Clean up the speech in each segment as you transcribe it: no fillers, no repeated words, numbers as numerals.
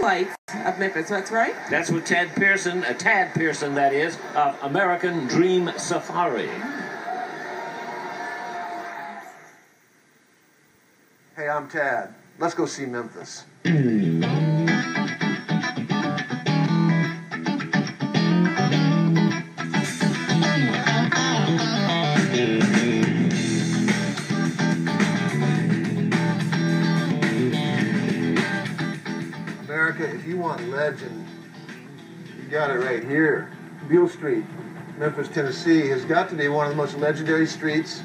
lights of Memphis, that's right? That's with Tad Pierson, that is, of American Dream Safari. Hey, I'm Tad. Let's go see Memphis. America, if you want legend, you got it right here. Beale Street, Memphis, Tennessee, has got to be one of the most legendary streets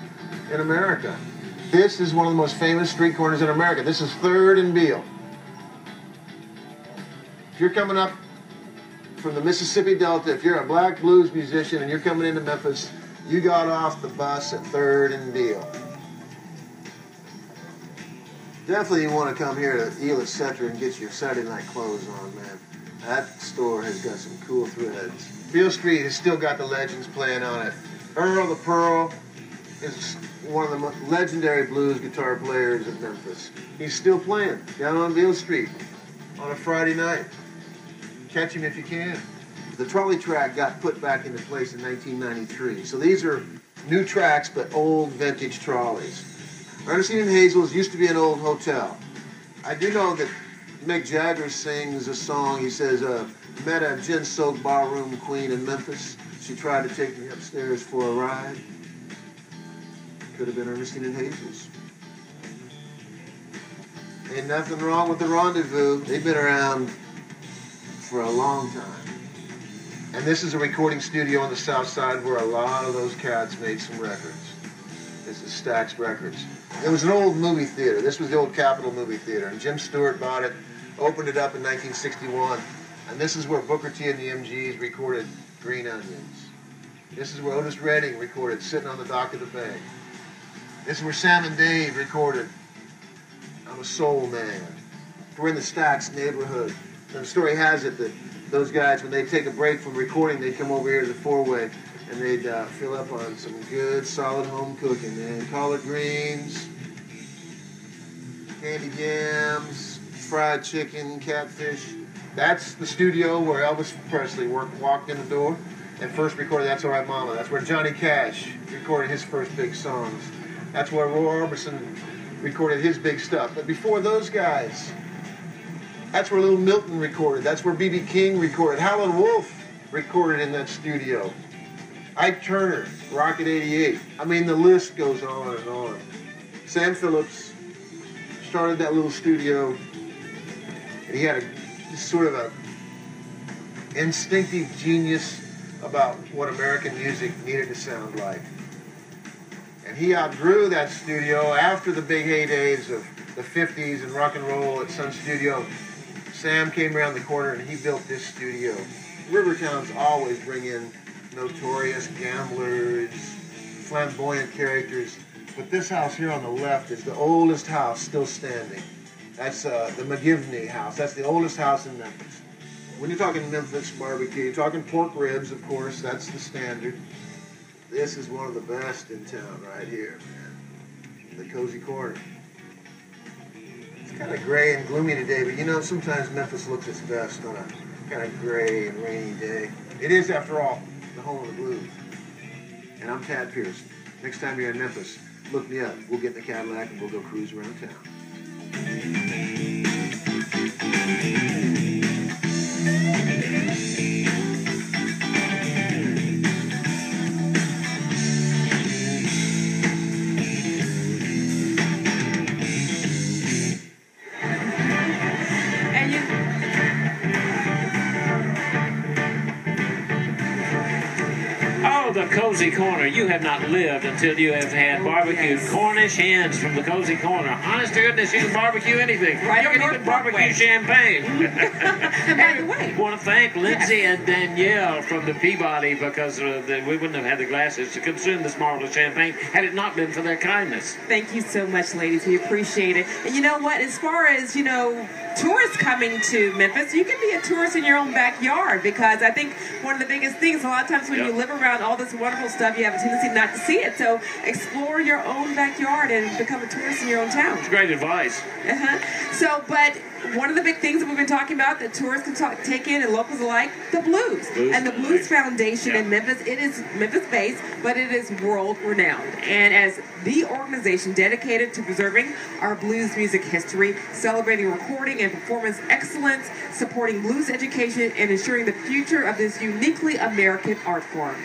in America. This is one of the most famous street corners in America. This is 3rd and Beale. If you're coming up from the Mississippi Delta, if you're a black blues musician and you're coming into Memphis, you got off the bus at 3rd and Beale. Definitely you want to come here to Il Etc. and get your Saturday night clothes on, man. That store has got some cool threads. Beale Street has still got the legends playing on it. Earl the Pearl is one of the most legendary blues guitar players of Memphis. He's still playing down on Beale Street on a Friday night. Catch him if you can. The trolley track got put back into place in 1993. So these are new tracks, but old vintage trolleys. Ernestine and Hazel's used to be an old hotel. I do know that Mick Jagger sings a song. He says, met a gin-soaked barroom queen in Memphis. She tried to take me upstairs for a ride. Could have been Ernestine and Hazel's. Ain't nothing wrong with the Rendezvous. They've been around for a long time. And this is a recording studio on the south side where a lot of those cats made some records. This is Stax Records. It was an old movie theater. This was the old Capitol movie theater. And Jim Stewart bought it, opened it up in 1961. And this is where Booker T and the MGs recorded Green Onions. This is where Otis Redding recorded Sitting on the Dock of the Bay. This is where Sam and Dave recorded I'm a Soul Man. We're in the Stax neighborhood. And the story has it that those guys, when they take a break from recording, they'd come over here to the four-way and they'd fill up on some good, solid home cooking, man. Collard greens, candy jams, fried chicken, catfish. That's the studio where Elvis Presley walked in the door and first recorded That's All Right Mama. That's where Johnny Cash recorded his first big songs. That's where Roy Orbison recorded his big stuff. But before those guys, that's where Little Milton recorded. That's where B.B. King recorded. Howlin' Wolf recorded in that studio. Ike Turner, Rocket 88. I mean, the list goes on and on. Sam Phillips started that little studio. He had a sort of a instinctive genius about what American music needed to sound like. And he outgrew that studio after the big heydays of the 50s and rock and roll at Sun Studio. Sam came around the corner and he built this studio. Rivertowns always bring in notorious gamblers, flamboyant characters, but this house here on the left is the oldest house still standing. That's the McGivney house. That's the oldest house in Memphis. When you're talking Memphis barbecue, you're talking pork ribs, of course, that's the standard. This is one of the best in town right here, man. The Cozy Corner. It's kind of gray and gloomy today, but you know, sometimes Memphis looks its best on a kind of gray and rainy day. It is, after all, the home of the blues. And I'm Tad Pierson. Next time you're in Memphis, look me up. We'll get in the Cadillac and we'll go cruise around town. The Cozy Corner. You have not lived until you have had barbecued Cornish hens from the Cozy Corner. Honest to goodness, you can barbecue anything. Right, you can even barbecue champagne. And by the way, I want to thank Lindsay and Danielle from the Peabody because we wouldn't have had the glasses to consume this marvelous champagne had it not been for their kindness. thank you so much, ladies. We appreciate it. And you know what? As far as, you know, tourists coming to Memphis, you can be a tourist in your own backyard, because I think one of the biggest things, a lot of times when you live around all this wonderful stuff, you have a tendency not to see it. So explore your own backyard and become a tourist in your own town. That's great advice. So, but one of the big things that we've been talking about that tourists can take in and locals alike, the blues. And the Blues Foundation in Memphis, it is Memphis-based, but it is world-renowned. And as the organization dedicated to preserving our blues music history, celebrating recording and performance excellence, supporting blues education, and ensuring the future of this uniquely American art form.